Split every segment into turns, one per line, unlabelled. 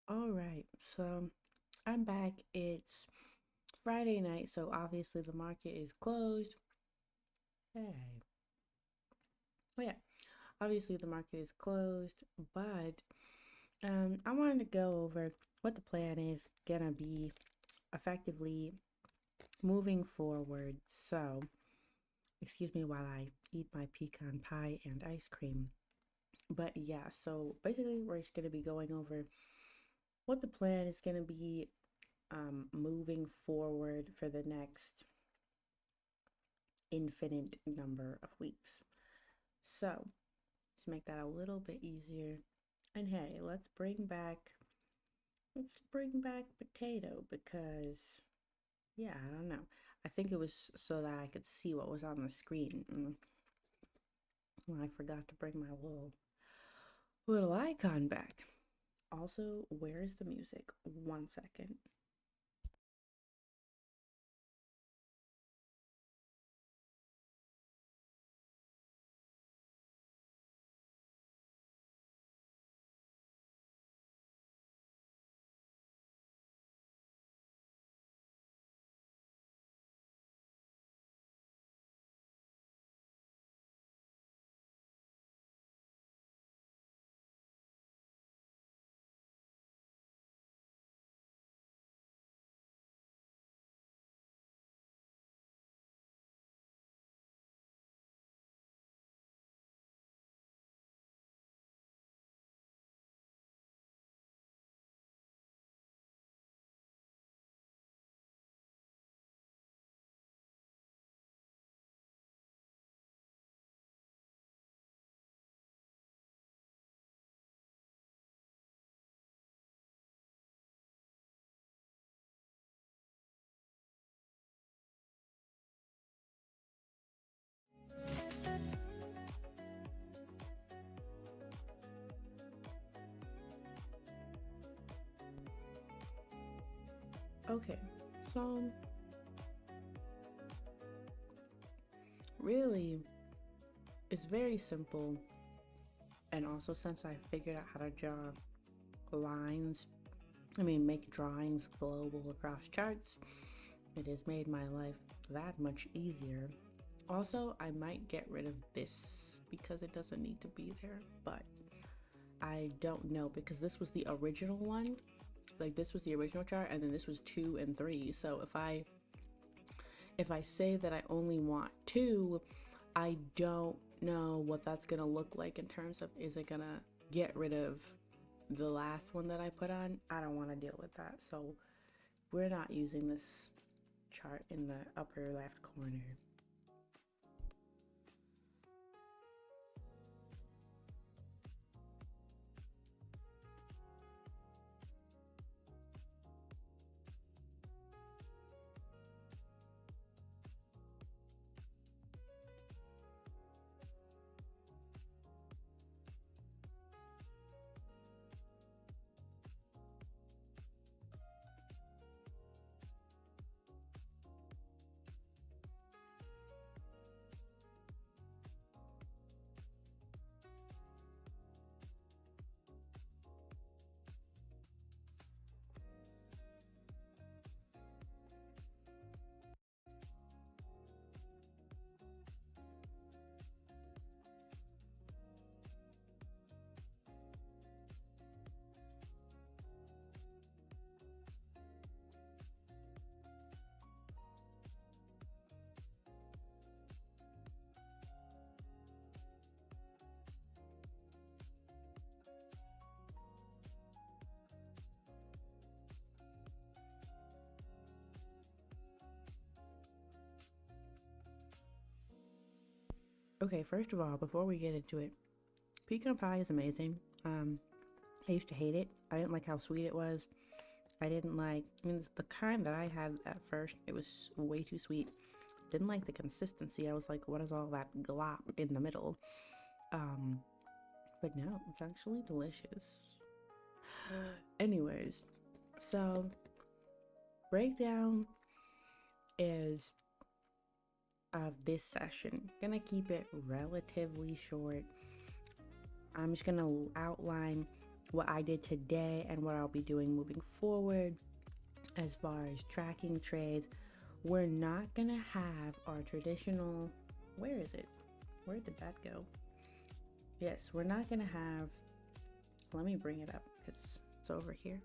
All right, so I'm back. It's Friday night, so obviously the market is closed. Hey, oh yeah, obviously the market is closed, but I wanted to go over what the plan is gonna be effectively moving forward. So, excuse me while I eat my pecan pie and ice cream. But yeah, so basically we're just gonna be going over what the plan is gonna be moving forward for the next infinite number of weeks. So, to make that a little bit easier, and hey, let's bring back potato because yeah, I don't know. I think it was so that I could see what was on the screen. I forgot to bring my little icon back. Also, where's the music? 1 second. Okay, so really, it's very simple. And also, since I figured out how to draw lines, make drawings global across charts, it has made my life that much easier. Also, I might get rid of this because it doesn't need to be there, but I don't know because this was the original one. Like this was the original chart and then this was 2 and 3. So if I say that I only want 2, I don't know what that's going to look like in terms of is it going to get rid of the last one that I put on? I don't want to deal with that. So we're not using this chart in the upper left corner. Okay, first of all, before we get into it, pecan pie is amazing. I used to hate it. I didn't like how sweet it was. I didn't like, the kind that I had at first, it was way too sweet. Didn't like the consistency. I was like, what is all that glop in the middle? Um, but no, it's actually delicious. Anyways, so breakdown is of this session. Gonna keep it relatively short. I'm just gonna outline what I did today and what I'll be doing moving forward as far as tracking trades. We're not gonna have our traditional, where is it? Where did that go? Yes, we're not gonna have, let me bring it up because it's over here.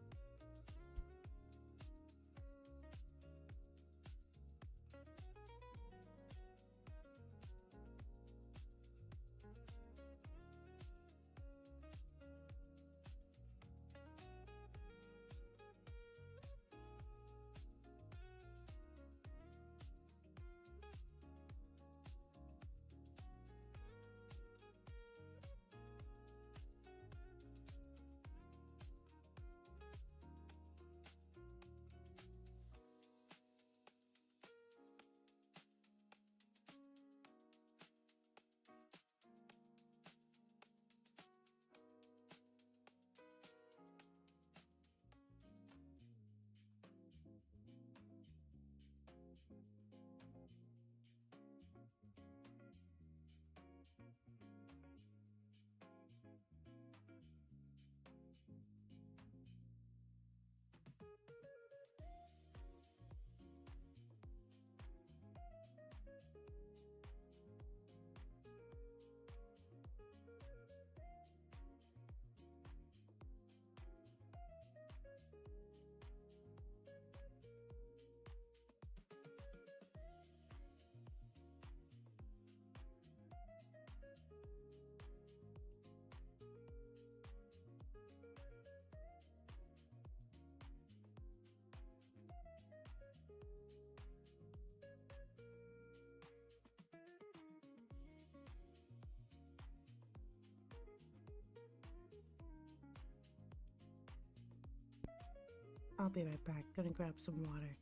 I'll be right back. Gonna grab some water.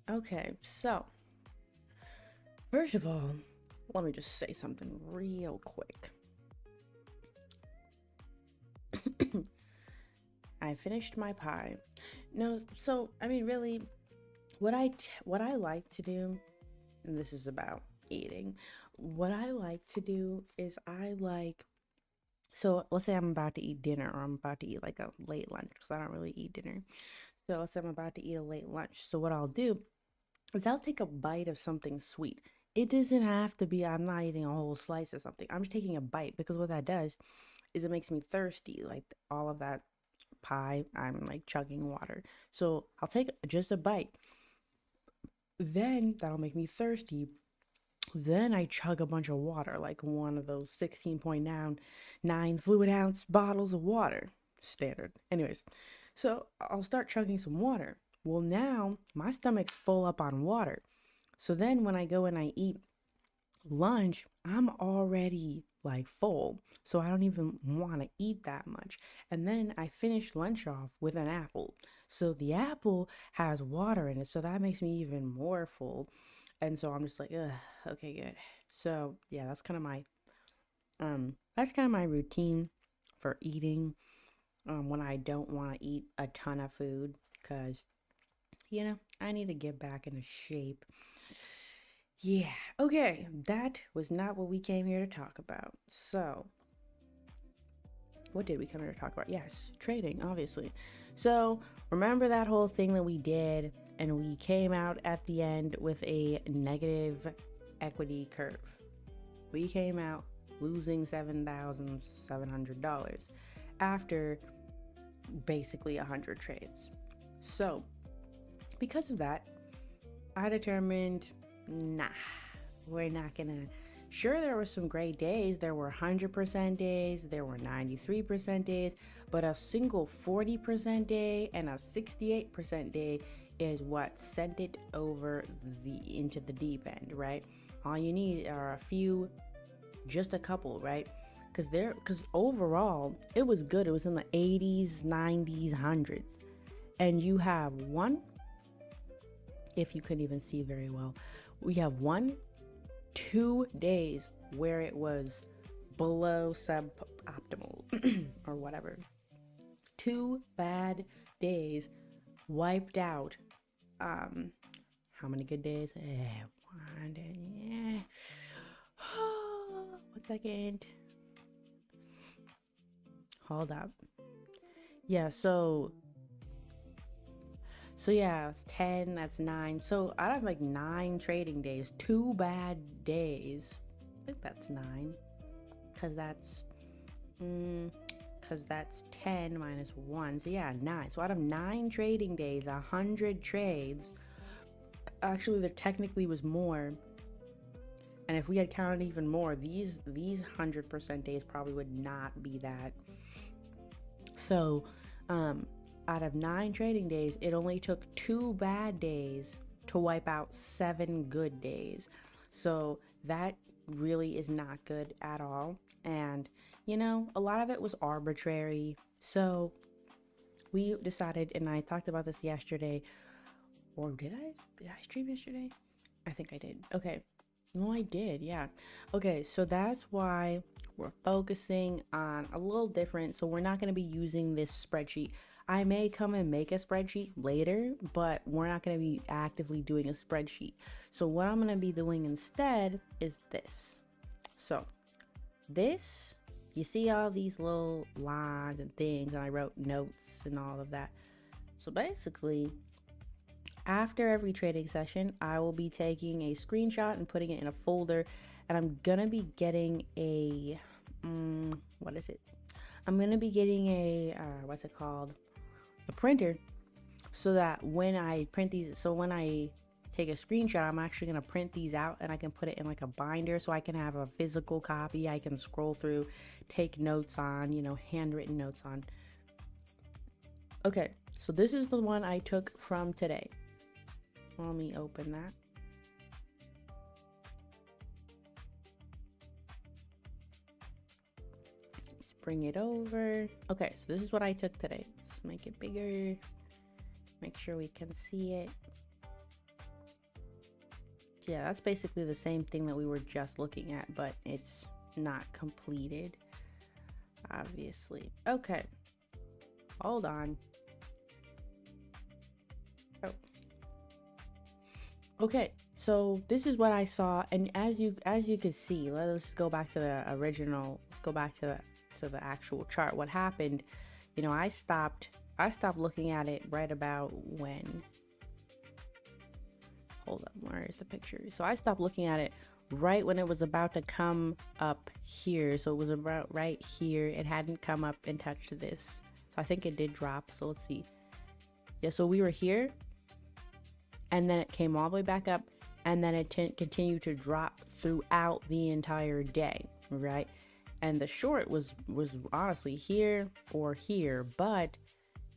Okay, so first of all, let me just say something real quick. I finished my pie. No, so I mean, really, what I like to do, and this is about eating. What I like to do is I like, so let's say I'm about to eat dinner or I'm about to eat like a late lunch because I don't really eat dinner. So let's say I'm about to eat a late lunch. So what I'll do is I'll take a bite of something sweet. It doesn't have to be, I'm not eating a whole slice of something. I'm just taking a bite because what that does is it makes me thirsty. Like all of that pie, I'm like chugging water. So I'll take just a bite. Then that'll make me thirsty. Then I chug a bunch of water, like one of those 16.9 fluid ounce bottles of water. Standard. Anyways, so I'll start chugging some water. Well, now my stomach's full up on water. So then when I go and I eat lunch, I'm already like full. So I don't even want to eat that much. And then I finish lunch off with an apple. So the apple has water in it. So that makes me even more full. And so I'm just like, ugh, okay, good. So yeah, that's kind of my routine for eating when I don't want to eat a ton of food because I need to get back into shape. Yeah, okay, that was not what we came here to talk about. So, what did we come here to talk about? Yes, trading, obviously. So, remember that whole thing that we did, and we came out at the end with a negative equity curve. We came out losing $7,700 after basically 100 trades. So, because of that, I determined, nah, we're not gonna. Sure, there were some great days. There were 100% days, there were 93% days, but a single 40% day and a 68% day is what sent it over into the deep end, right? All you need are a few, just a couple, right? Because overall it was good. It was in the 80s, 90s, hundreds, and you have one. If you couldn't even see very well, we have 2 days where it was below suboptimal or whatever. 2 bad days wiped out. How many good days? One, yeah. 1 second. Hold up. Yeah, so yeah, it's 10, that's 9. So out of like 9 trading days, 2 bad days. I think that's 9. Cause that's 10 minus 1. So yeah, 9. So out of 9 trading days, 100 trades. Actually, there technically was more. And if we had counted even more, these 100% days probably would not be that. So, out of 9 trading days, it only took 2 bad days to wipe out 7 good days. So that really is not good at all. And, a lot of it was arbitrary. So we decided, and I talked about this yesterday, or did I? Did I stream yesterday? I think I did. Okay. No, I did. Yeah. Okay. So that's why we're focusing on a little different. So we're not going to be using this spreadsheet. I may come and make a spreadsheet later, but we're not going to be actively doing a spreadsheet. So what I'm going to be doing instead is this. So this, you see all these little lines and things, and I wrote notes and all of that. So basically, after every trading session, I will be taking a screenshot and putting it in a folder, and I'm gonna be getting a what is it? I'm gonna be getting a what's it called? A printer, so that when I print these, so when I take a screenshot, I'm actually gonna print these out and I can put it in like a binder, so I can have a physical copy I can scroll through, take notes on, handwritten notes on. Okay, so this is the one I took from today. Let me open that. Let's bring it over. Okay, so this is what I took today. Let's make it bigger. Make sure we can see it. Yeah, that's basically the same thing that we were just looking at, but it's not completed, obviously. Okay, hold on. Oh. Okay, so this is what I saw, and as you can see, let's go back to the original. Let's go back to the actual chart. What happened? I stopped looking at it right about when. Hold up, where is the picture? So I stopped looking at it right when it was about to come up here. So it was about right here. It hadn't come up and touched this. So I think it did drop. So let's see. Yeah, so we were here, and then it came all the way back up, and then it continued to drop throughout the entire day, right? And the short was honestly here or here, but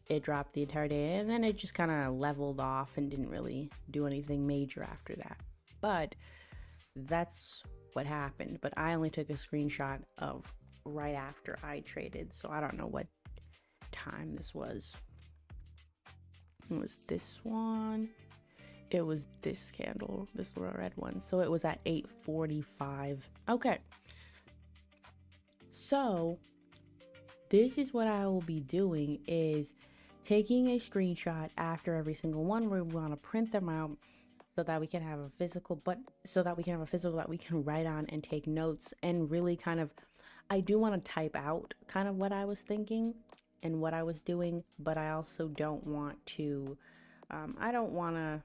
it dropped the entire day, and then it just kind of leveled off and didn't really do anything major after that. But that's what happened. But I only took a screenshot of right after I traded, so I don't know what time this was. It was this one. It was this candle, this little red one. So it was at 8:45. Okay. So this is what I will be doing, is taking a screenshot after every single one. We want to print them out so that we can have a physical, that we can write on and take notes and really kind of, I do want to type out kind of what I was thinking and what I was doing, but I also don't want to, I don't want to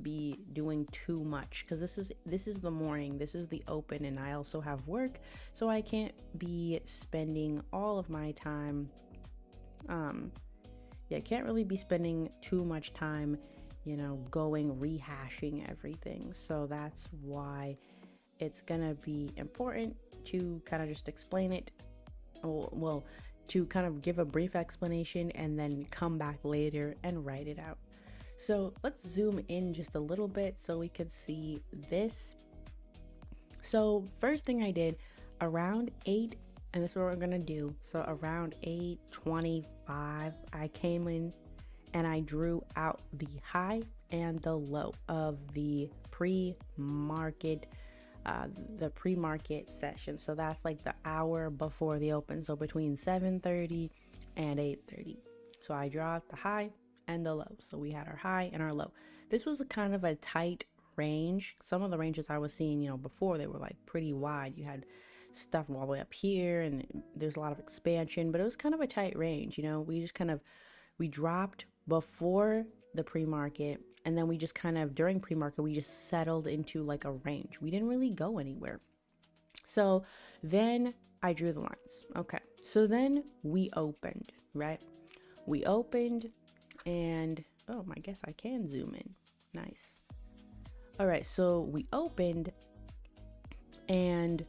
be doing too much, because this is the morning, this is the open, and I also have work, so I can't be spending all of my time, yeah, I can't really be spending too much time, going rehashing everything. So that's why it's gonna be important to kind of just explain it, well, to kind of give a brief explanation and then come back later and write it out. So let's zoom in just a little bit so we could see this. So first thing I did around 8, and this is what we're gonna do. So around 8:25, I came in and I drew out the high and the low of the pre-market session. So that's like the hour before the open, so between 7:30 and 8:30. So I draw out the high and the low. So we had our high and our low. This was a kind of a tight range. Some of the ranges I was seeing, before, they were like pretty wide. You had stuff all the way up here and there's a lot of expansion, but it was kind of a tight range. We just we dropped before the pre-market, and then we just kind of, during pre-market, we just settled into like a range. We didn't really go anywhere. So then I drew the lines. Okay, so then we opened, right? We opened, and I guess I can zoom in. Nice. All right, so we opened, and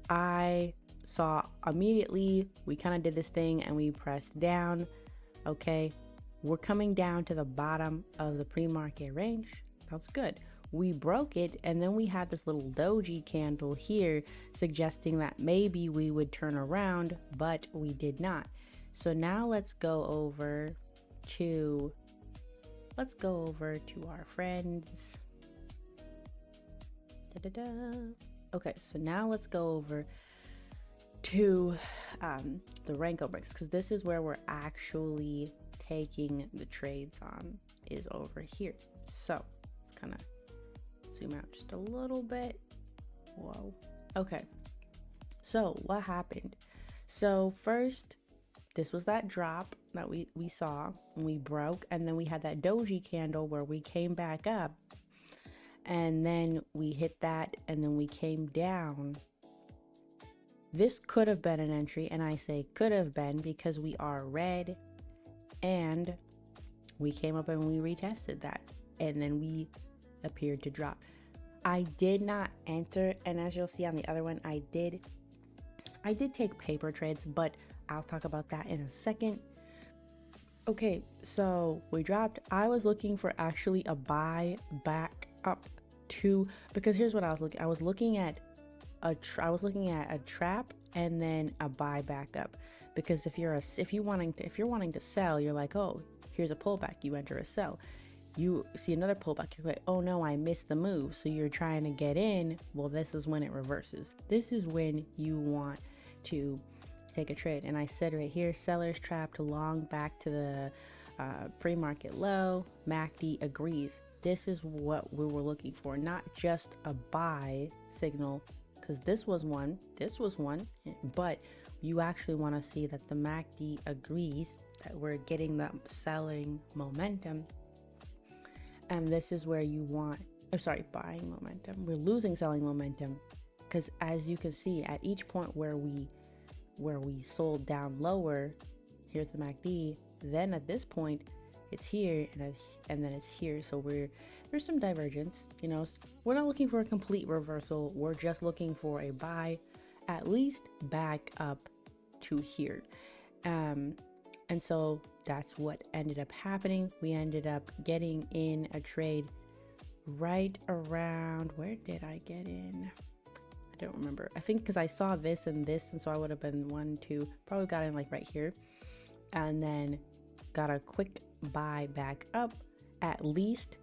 I saw immediately, we kind of did this thing and we pressed down. Okay, we're coming down to the bottom of the pre-market range. That's good. We broke it, and then we had this little doji candle here suggesting that maybe we would turn around, but we did not. So now let's go over to our friends. Okay, so now let's go over to the Renko bricks, because this is where we're actually taking the trades on, is over here. So let's kind of zoom out just a little bit. Whoa. Okay, so what happened? So first, this was that drop that we saw and we broke, and then we had that doji candle where we came back up, and then we hit that, and then we came down. This could have been an entry, and I say could have been because we are red, and we came up and we retested that, and then we appeared to drop. I did not enter, and as you'll see on the other one, I did take paper trades, but I'll talk about that in a second. Okay, so we dropped. I was looking for actually a buy back up to, because here's what I was looking at a trap and then a buy back up, because if you're wanting to sell, you're like, oh, here's a pullback, you enter a sell. You see another pullback, you're like, oh no, I missed the move, so you're trying to get in. Well, this is when it reverses. This is when you want to take a trade. And I said right here, sellers trapped long back to the pre-market low. MACD agrees. This is what we were looking for, not just a buy signal, because this was one, but you actually want to see that the MACD agrees that we're getting that selling momentum, and this is where you want, buying momentum. We're losing selling momentum, because as you can see, at each point where we sold down lower, here's the MACD, then at this point it's here, and then it's here. So there's some divergence. We're not looking for a complete reversal, we're just looking for a buy, at least back up to here. And so that's what ended up happening. We ended up getting in a trade right around, where did I get in? I don't remember. I think because I saw this, and so I would have been 1, 2, probably got in like right here, and then got a quick buy back up, at least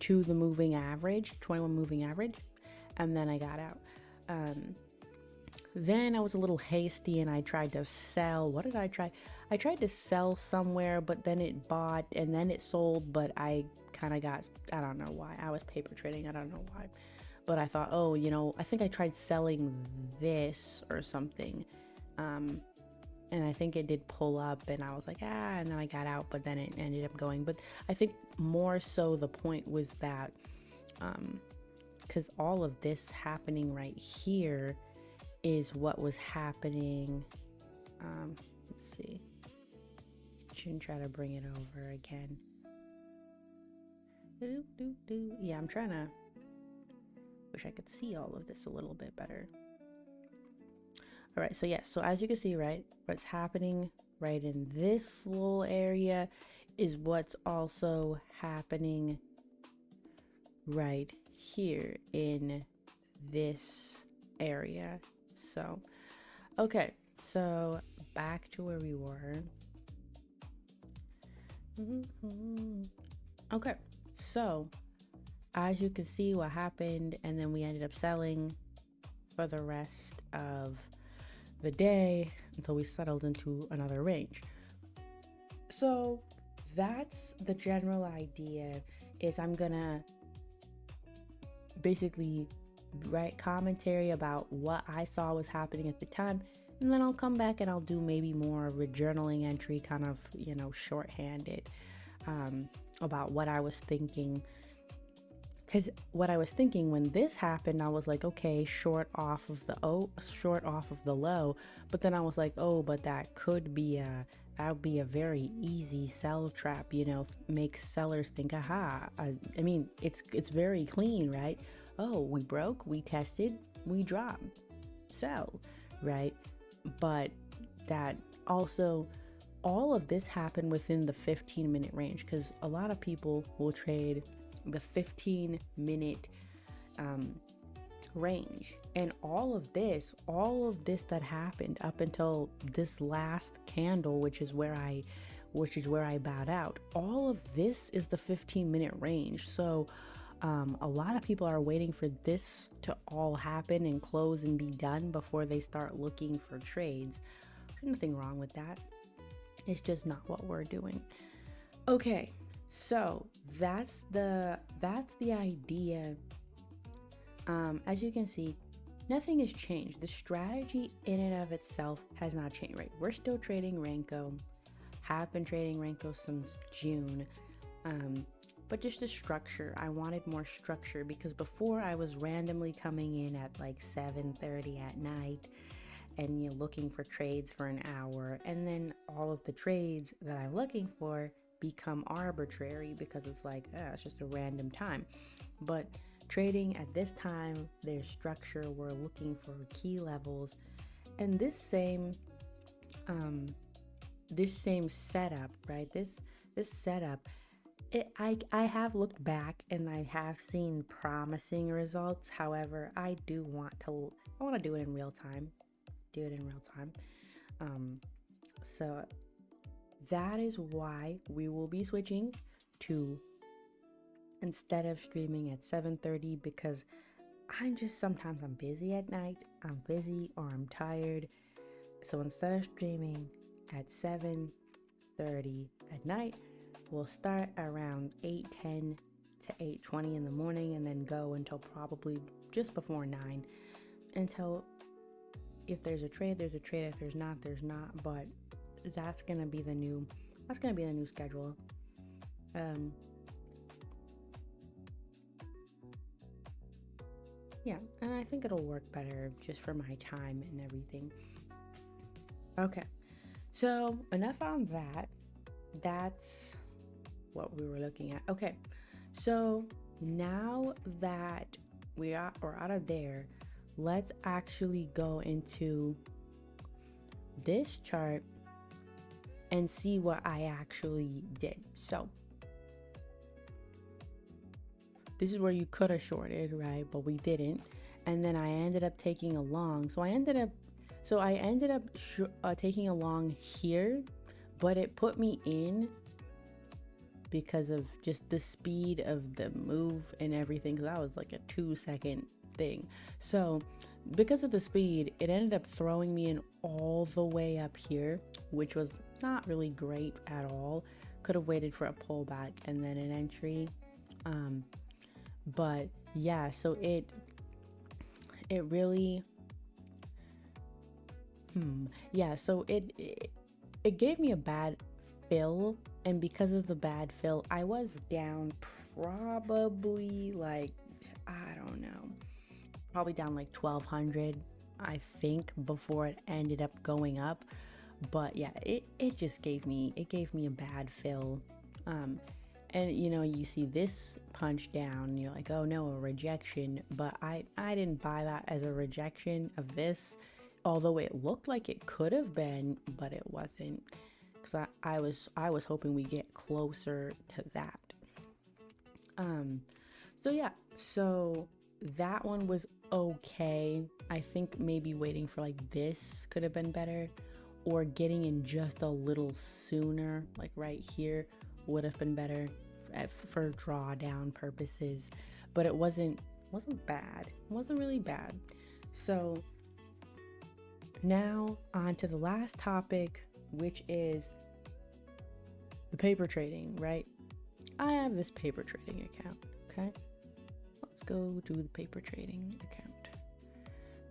to the moving average, 21 moving average, and then I got out. Then I was a little hasty and I tried to sell. What did I try? I tried to sell somewhere, but then it bought and then it sold, but I kind of got, I don't know why. I was paper trading. I don't know why. But I thought, oh, you know, I think I tried selling this or something. And I think it did pull up and I was like, and then I got out, but then it ended up going. But I think more so the point was that, because all of this happening right here is what was happening. Let's see. Shouldn't try to bring it over again. Yeah, I'm trying to, wish I could see all of this a little bit better. All right, so yes, so as you can see, right, what's happening right in this little area is what's also happening right here in this area. So, okay, so back to where we were. Okay, so as you can see what happened, and then we ended up selling for the rest of the day until we settled into another range. So that's the general idea, is I'm gonna basically write commentary about what I saw was happening at the time, and then I'll come back and I'll do maybe more of a journaling entry, kind of, you know, shorthanded, about what I was thinking. Because what I was thinking when this happened, I was like, okay, short off of the low. But then I was like, oh, but that would be a very easy sell trap, you know, make sellers think, aha. I mean, it's very clean, right? Oh, we broke, we tested, we dropped, sell, right? But that also, all of this happened within the 15-minute range, because a lot of people will trade the 15-minute range, and all of this that happened up until this last candle, which is where I bowed out, all of this is the 15-minute range. So a lot of people are waiting for this to all happen and close and be done before they start looking for trades. There's nothing wrong with that. It's just not what we're doing. Okay, so that's the idea. As you can see, nothing has changed. The strategy in and of itself has not changed, right? We're still trading Renko, have been trading Renko since June, but just the structure. I wanted more structure, because before I was randomly coming in at like 7:30 at night and you're looking for trades for an hour, and then all of the trades that I'm looking for become arbitrary because it's like, it's just a random time. But trading at this time, there's structure. We're looking for key levels, and this same setup, right? This setup, I have looked back and I have seen promising results. However, I want to do it in real time. So that is why we will be switching to, instead of streaming at 7:30, because sometimes I'm busy at night. I'm busy or I'm tired. So instead of streaming at 7:30 at night, we'll start around 8:10 to 8:20 in the morning, and then go until probably just before 9, until, if there's a trade, there's a trade. If there's not, there's not. But that's gonna be the new schedule. Yeah, and I think it'll work better just for my time and everything. Okay, so enough on that. That's what we were looking at. Okay, so now that we're out of there, let's actually go into this chart and see what I actually did. So this is where you could have shorted, right? But we didn't. And then I ended up taking a long. So I ended up taking a long here, but it put me in because of just the speed of the move and everything, because that was like a 2-second thing. So because of the speed, it ended up throwing me in all the way up here, which was not really great at all. Could have waited for a pullback and then an entry. But yeah, so it really yeah, so it gave me a bad fill, and because of the bad fill, I was down probably like, I don't know, probably down like 1200, I think, before it ended up going up. But yeah, it just gave me a bad fill. um and you see this punch down and you're like, oh no, a rejection, but I didn't buy that as a rejection of this, although it looked like it could have been, but it wasn't, because I was hoping we get closer to that. um so yeah, so that one was okay. I think maybe waiting for like this could have been better, or getting in just a little sooner, like right here, would have been better for drawdown purposes. But it wasn't bad. It wasn't really bad. So now on to the last topic, which is the paper trading, right? I have this paper trading account, okay? Let's go to the paper trading account.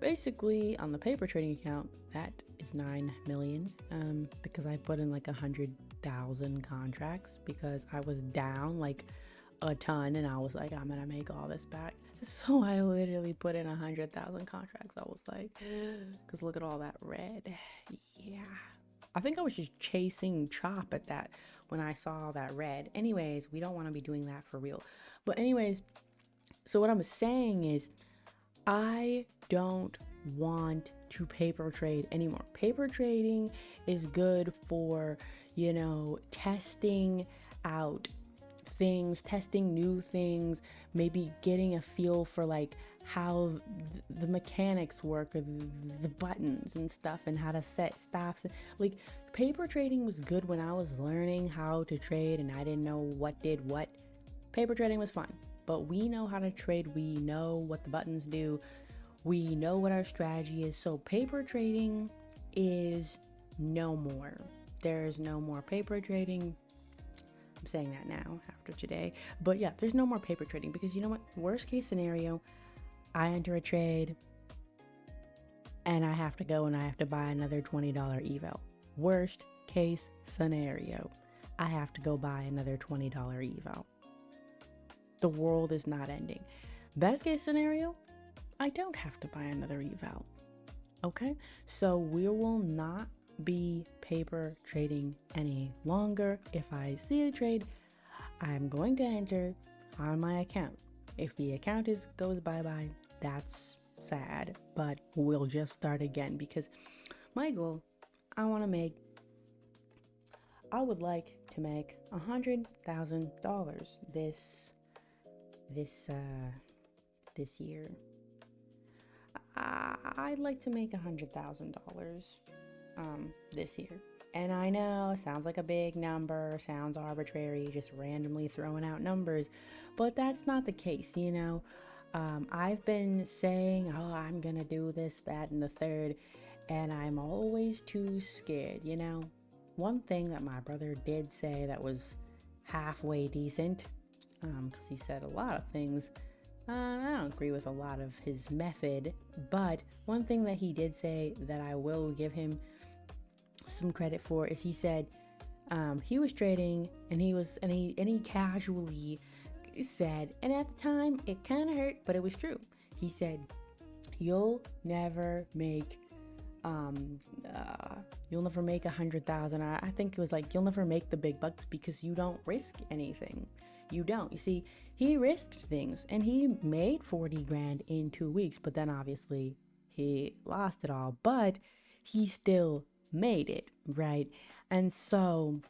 Basically, on the paper trading account, that is 9 million, because I put in like 100,000 contracts because I was down like a ton, and I was like, I'm gonna make all this back. So I literally put in 100,000 contracts. I was like, because look at all that red. Yeah. I think I was just chasing chop at that when I saw that red. Anyways, we don't want to be doing that for real. But anyways, so what I'm saying is, I don't want to paper trade anymore. Paper trading is good for, testing out things, testing new things, maybe getting a feel for like how the mechanics work, or the buttons and stuff, and how to set stops. Like, paper trading was good when I was learning how to trade and I didn't know what did what. Paper trading was fun. But we know how to trade, we know what the buttons do, we know what our strategy is. So paper trading is no more. There's no more paper trading. I'm saying that now after today. But yeah, there's no more paper trading, because you know what? Worst case scenario, I enter a trade and I have to go and I have to buy another $20 eval. Worst case scenario, I have to go buy another $20 eval. The world is not ending. Best case scenario, I don't have to buy another eval. Okay, so we will not be paper trading any longer. If I see a trade, I'm going to enter on my account. If the account goes bye-bye, that's sad, but we'll just start again, because my goal, I would like to make $100,000 this year. I'd like to make $100,000 this year. And I know it sounds like a big number, sounds arbitrary, just randomly throwing out numbers, but that's not the case. I've been saying, oh, I'm gonna do this, that, and the third, and I'm always too scared. One thing that my brother did say that was halfway decent, because he said a lot of things. I don't agree with a lot of his method, but one thing that he did say that I will give him some credit for is, he said he was trading, and he casually said, and at the time it kind of hurt, but it was true. He said, you'll never make $100,000. I think it was like, you'll never make the big bucks because you don't risk anything. You don't. You see, he risked things and he made 40 grand in 2 weeks, but then obviously he lost it all, but he still made it, right? And so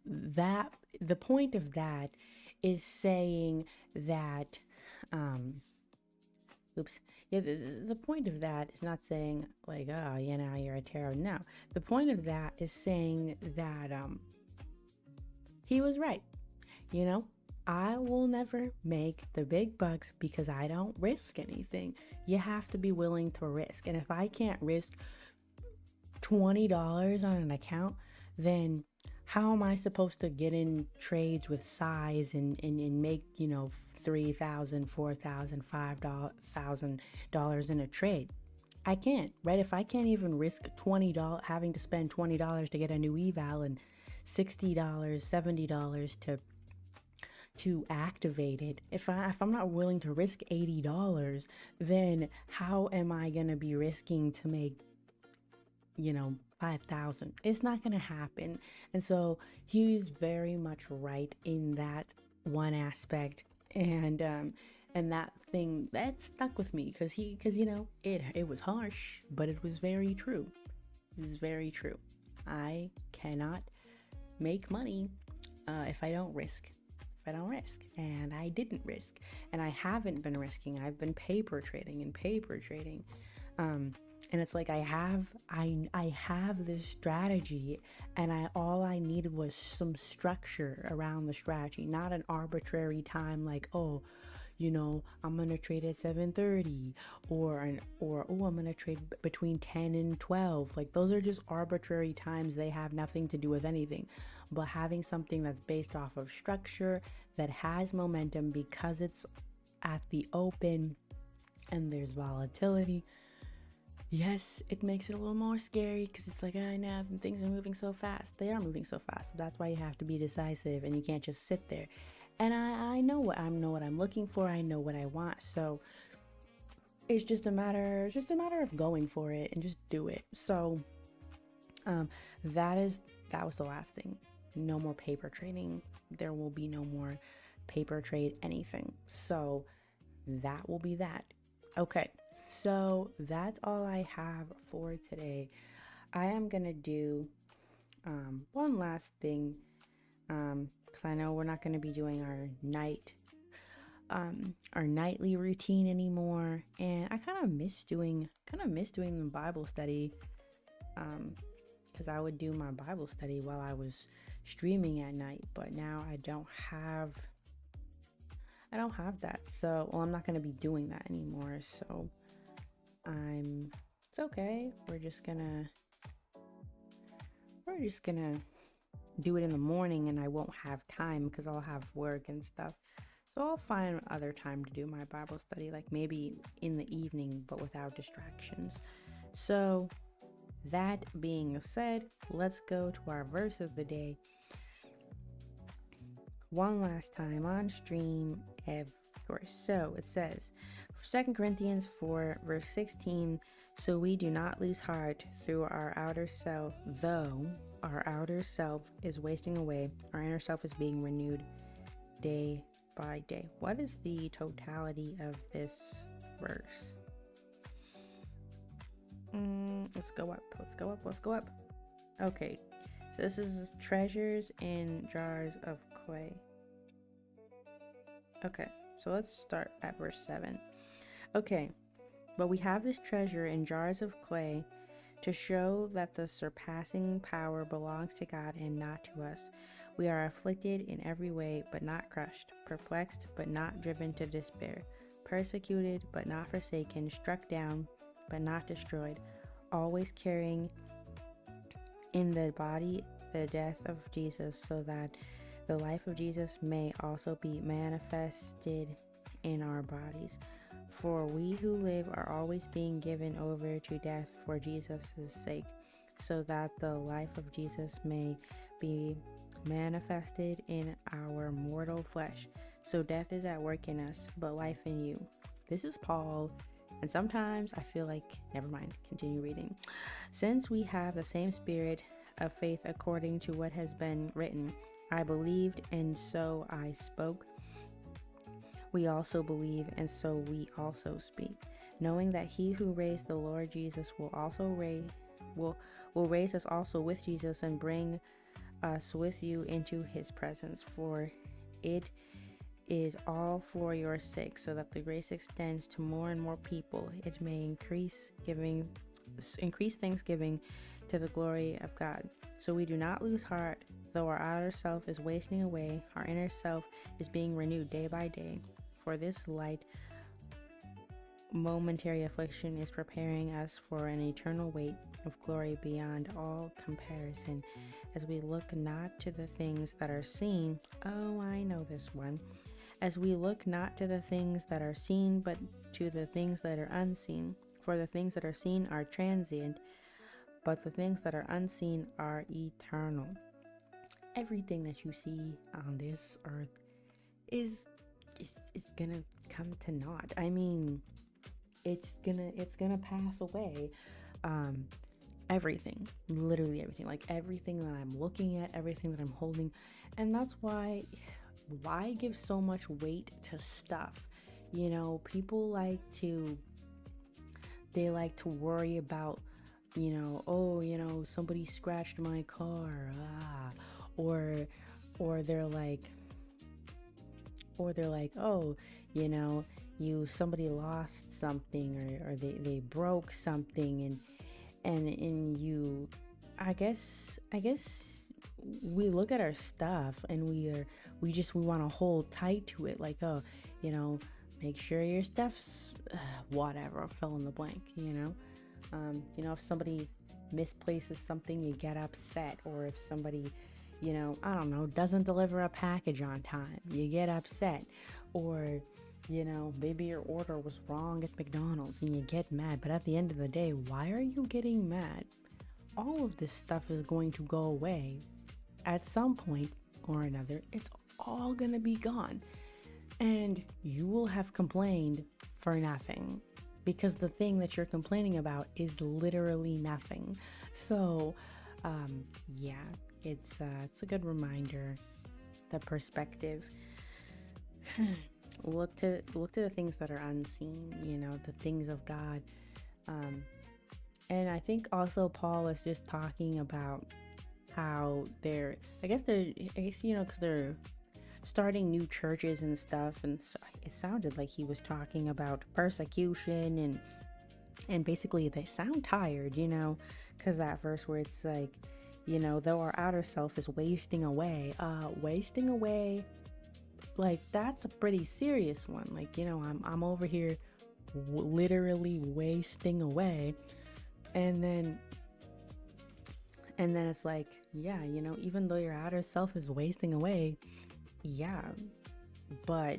that the point of that is saying that the point of that is not saying like, oh, you're a terror. No, the point of that is saying that he was right. I will never make the big bucks because I don't risk anything. You have to be willing to risk. And if I can't risk $20 on an account, then how am I supposed to get in trades with size and make, $3,000, $4,000, $5,000 in a trade? I can't, right? If I can't even risk $20, having to spend $20 to get a new eval and $60, $70 to activate it. If I'm not willing to risk $80, then how am I gonna be risking to make 5,000? It's not gonna happen. And so he's very much right in that one aspect. And that thing that stuck with me because it was harsh, but it was very true. It was very true. I cannot make money if I don't risk. And I didn't risk, and I haven't been risking. I've been paper trading. And it's like I have this strategy, and all I needed was some structure around the strategy, not an arbitrary time like, I'm gonna trade at 7:30, or I'm gonna trade between 10 and 12. Like, those are just arbitrary times. They have nothing to do with anything. But having something that's based off of structure, that has momentum because it's at the open and there's volatility, yes, it makes it a little more scary because it's like, I know things are moving so fast. They are moving so fast. So that's why you have to be decisive, and you can't just sit there. And I know what I'm looking for. I know what I want. So it's just a matter of going for it and just do it. So that was the last thing. No more paper trading. There will be no more paper trade anything. So that will be that. Okay. So that's all I have for today. I am gonna do one last thing, because I know we're not gonna be doing our nightly routine anymore, and I kind of miss doing the Bible study, because I would do my Bible study while I was streaming at night, but now I don't have that. So, I'm not gonna be doing that anymore. So it's okay. We're just gonna do it in the morning, and I won't have time because I'll have work and stuff. So I'll find other time to do my Bible study, like maybe in the evening, but without distractions. So that being said, let's go to our verse of the day. One last time on stream, of course. So it says, 2 Corinthians 4, verse 16, so we do not lose heart through our outer self, though our outer self is wasting away, our inner self is being renewed day by day. What is the totality of this verse? Let's go up. Okay, so this is treasures in jars of clay. Okay, so let's start at verse 7. Okay, but we have this treasure in jars of clay to show that the surpassing power belongs to God and not to us. We are afflicted in every way, but not crushed, perplexed, but not driven to despair, persecuted, but not forsaken, struck down, but not destroyed, always carrying in the body the death of Jesus, so that the life of Jesus may also be manifested in our bodies. For we who live are always being given over to death for Jesus' sake, so that the life of Jesus may be manifested in our mortal flesh. So death is at work in us, but life in you. This is Paul, and sometimes I feel like, never mind, continue reading. Since we have the same spirit of faith according to what has been written, I believed and so I spoke. We also believe and so we also speak, knowing that he who raised the Lord Jesus will raise us also with Jesus and bring us with you into his presence. For it is all for your sake, so that the grace extends to more and more people. It may increase thanksgiving to the glory of God. So we do not lose heart, though our outer self is wasting away, our inner self is being renewed day by day. For this light momentary affliction is preparing us for an eternal weight of glory beyond all comparison, as we look not to the things that are seen. Oh, I know this one. As we look not to the things that are seen, but to the things that are unseen. For the things that are seen are transient, but the things that are unseen are eternal. Everything that you see on this earth is gonna come to naught. I mean, it's gonna pass away. Everything, literally everything, like everything that I'm looking at, everything that I'm holding. And that's why give so much weight to stuff? You know, people like to worry about, oh, somebody scratched my car, or they're like, oh, somebody lost something, or they broke something, and you, I guess we look at our stuff and we want to hold tight to it, like, oh, make sure your stuff's whatever, fill in the blank. If somebody misplaces something, you get upset. Or if somebody, I don't know, doesn't deliver a package on time, you get upset. Or maybe your order was wrong at McDonald's and you get mad. But at the end of the day, why are you getting mad? All of this stuff is going to go away at some point or another. It's all gonna be gone, and you will have complained for nothing, because the thing that you're complaining about is literally nothing. So yeah, it's a good reminder, the perspective. Look to the things that are unseen, the things of God. And I think also Paul is just talking about how because they're starting new churches and stuff, and so it sounded like he was talking about persecution, and basically they sound tired, because that verse where it's like, though our outer self is wasting away, like that's a pretty serious one. Like, I'm over here literally wasting away, and then it's like, yeah, even though your outer self is wasting away, yeah, but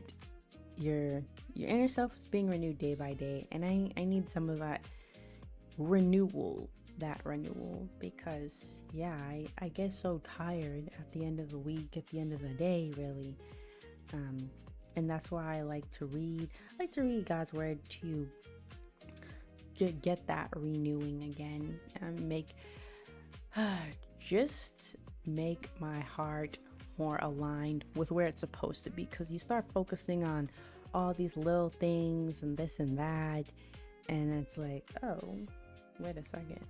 your inner self is being renewed day by day, and I need some of that renewal, because yeah, I get so tired at the end of the week, at the end of the day, really. And that's why I like to read God's word, to get that renewing again, and just make my heart more aligned with where it's supposed to be. Because you start focusing on all these little things and this and that, and it's like, oh, wait a second,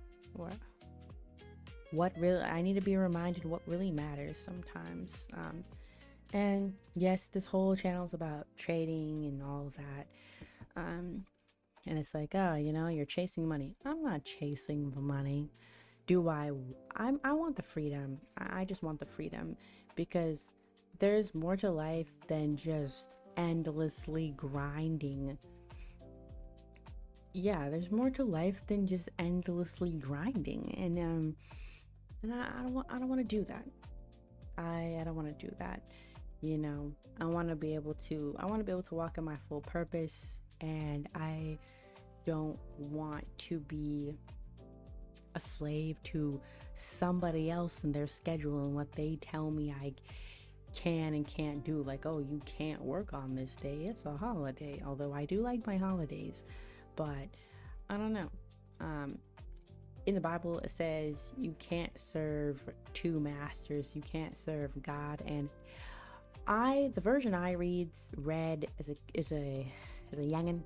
what really, I need to be reminded what really matters sometimes. And yes, this whole channel is about trading and all of that. And it's like, oh, you're chasing money. I'm not chasing the money. I want the freedom. I just want the freedom, because there's more to life than just endlessly grinding. Yeah, there's more to life than just endlessly grinding. And I don't want to do that. I don't want to do that. I want to be able to walk in my full purpose, and I don't want to be a slave to somebody else and their schedule and what they tell me I can and can't do. Like, oh, you can't work on this day, it's a holiday. Although I do like my holidays, but I don't know. In the Bible it says you can't serve two masters. You can't serve God and the version I read as a youngin',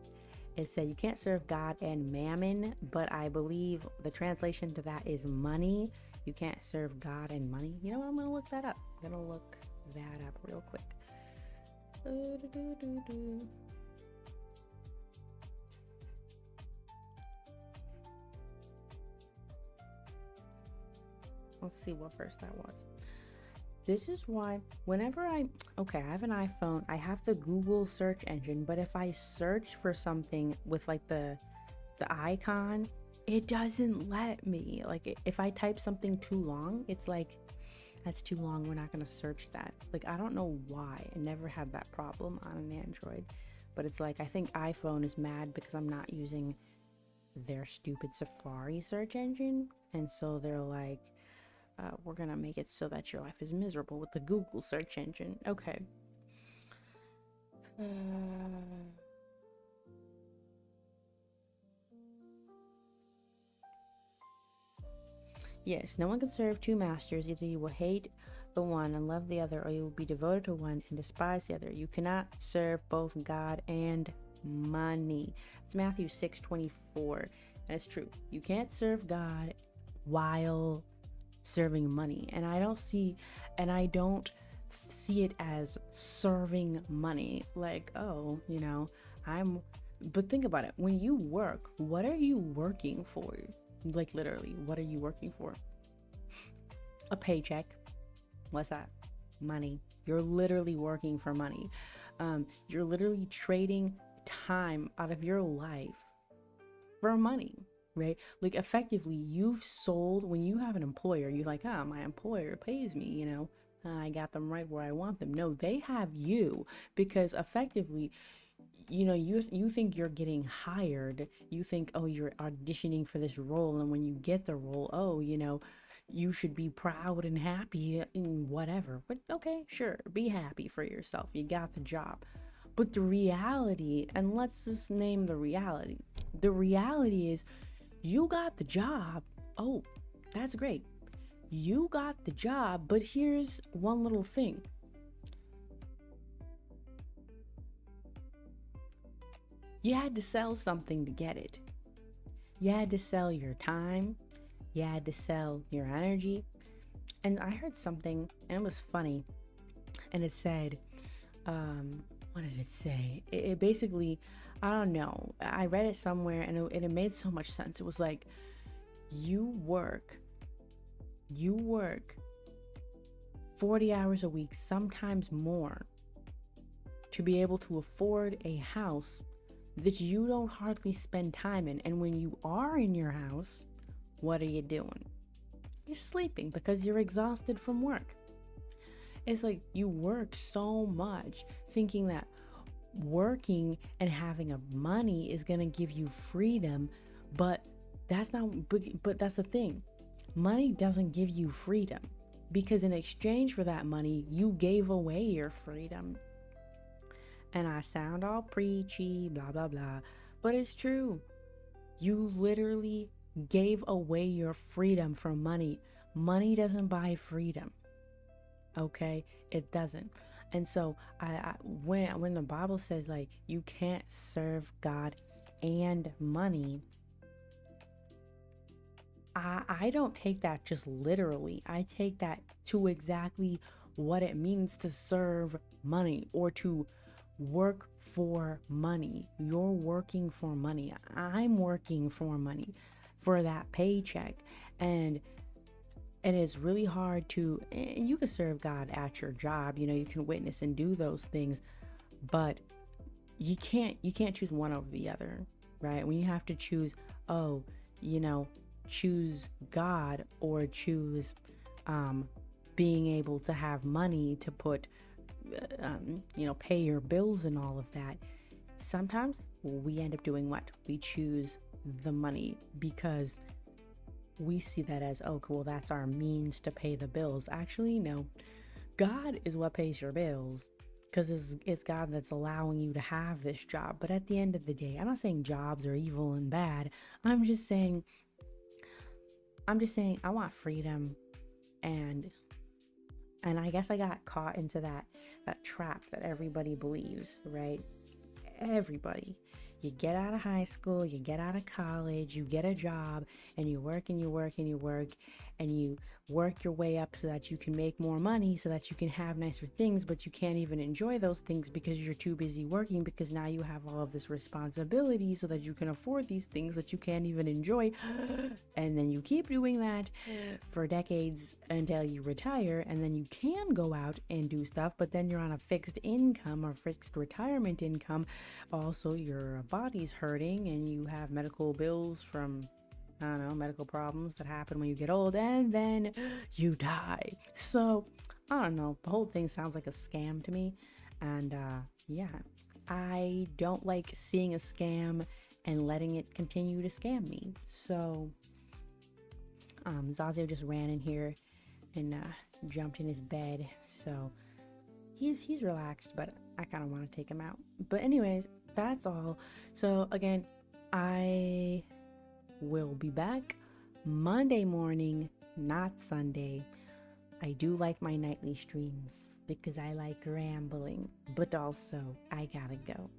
it said you can't serve God and mammon, but I believe the translation to that is money. You can't serve God and money. You know what? I'm gonna look that up. Real quick. Let's see what verse that was. This is why whenever okay, I have an iPhone, I have the Google search engine, but if I search for something with like the icon, it doesn't let me. Like if I type something too long, it's like that's too long, we're not going to search that. Like I don't know why. I never had that problem on an Android, but it's like I think iPhone is mad because I'm not using their stupid Safari search engine, and so they're like, we're gonna make it so that your life is miserable with the Google search engine. Okay. Yes, no one can serve two masters. Either you will hate the one and love the other, or you will be devoted to one and despise the other. You cannot serve both God and money. It's Matthew 6:24. And it's true. You can't serve God while serving money. And I don't see it as serving money. Like, oh, but think about it. When you work, what are you working for? Like literally, what are you working for? A paycheck. What's that? Money. You're literally working for money. You're literally trading time out of your life for money, right? Like effectively, you've sold. When you have an employer, you're like, my employer pays me, I got them right where I want them. No, they have you, because effectively, you think you're getting hired. You think, oh, you're auditioning for this role, and when you get the role, oh, you should be proud and happy and whatever. But okay, sure, be happy for yourself. You got the job. But the reality, and let's just name the reality. The reality is you got the job. Oh, that's great. You got the job, but here's one little thing. You had to sell something to get it. You had to sell your time. You had to sell your energy. And I heard something, and it was funny. And it said, what did it say? It basically, I don't know. I read it somewhere, and it made so much sense. It was like, you work 40 hours a week, sometimes more, to be able to afford a house that you don't hardly spend time in. And when you are in your house, what are you doing? You're sleeping because you're exhausted from work. It's like you work so much thinking that working and having money is going to give you freedom, but that's the thing. Money doesn't give you freedom, because in exchange for that money, you gave away your freedom. And I sound all preachy, blah, blah, blah, but it's true. You literally gave away your freedom for money. Money doesn't buy freedom. Okay? It doesn't. And so when the Bible says like you can't serve God and money, I don't take that just literally. I take that to exactly what it means to serve money, or to work for money. You're working for money. I'm working for money, for that paycheck. And it's really hard to, and you can serve God at your job, you can witness and do those things, but you can't choose one over the other, right? When you have to choose, choose God or choose being able to have money to put pay your bills and all of that, sometimes we end up doing what? We choose the money because we see that as, oh, cool, that's our means to pay the bills. Actually, no. God is what pays your bills, because it's God that's allowing you to have this job. But at the end of the day, I'm not saying jobs are evil and bad. I'm just saying I want freedom, and I guess I got caught into that trap that everybody believes, right? Everybody. You get out of high school, you get out of college, you get a job, and you work and you work and you work and you work your way up so that you can make more money, so that you can have nicer things, but you can't even enjoy those things because you're too busy working, because now you have all of this responsibility so that you can afford these things that you can't even enjoy. And then you keep doing that for decades until you retire, and then you can go out and do stuff, but then you're on a fixed income or fixed retirement income. Also, your body's hurting and you have medical bills from, I don't know, medical problems that happen when you get old, and then you die. So I don't know, the whole thing sounds like a scam to me. And yeah, I don't like seeing a scam and letting it continue to scam me. So Zazio just ran in here and jumped in his bed, so he's relaxed, but I kind of want to take him out. But anyways, that's all. So again, I will be back Monday morning, not Sunday. I do like my nightly streams because I like rambling, but also I gotta go.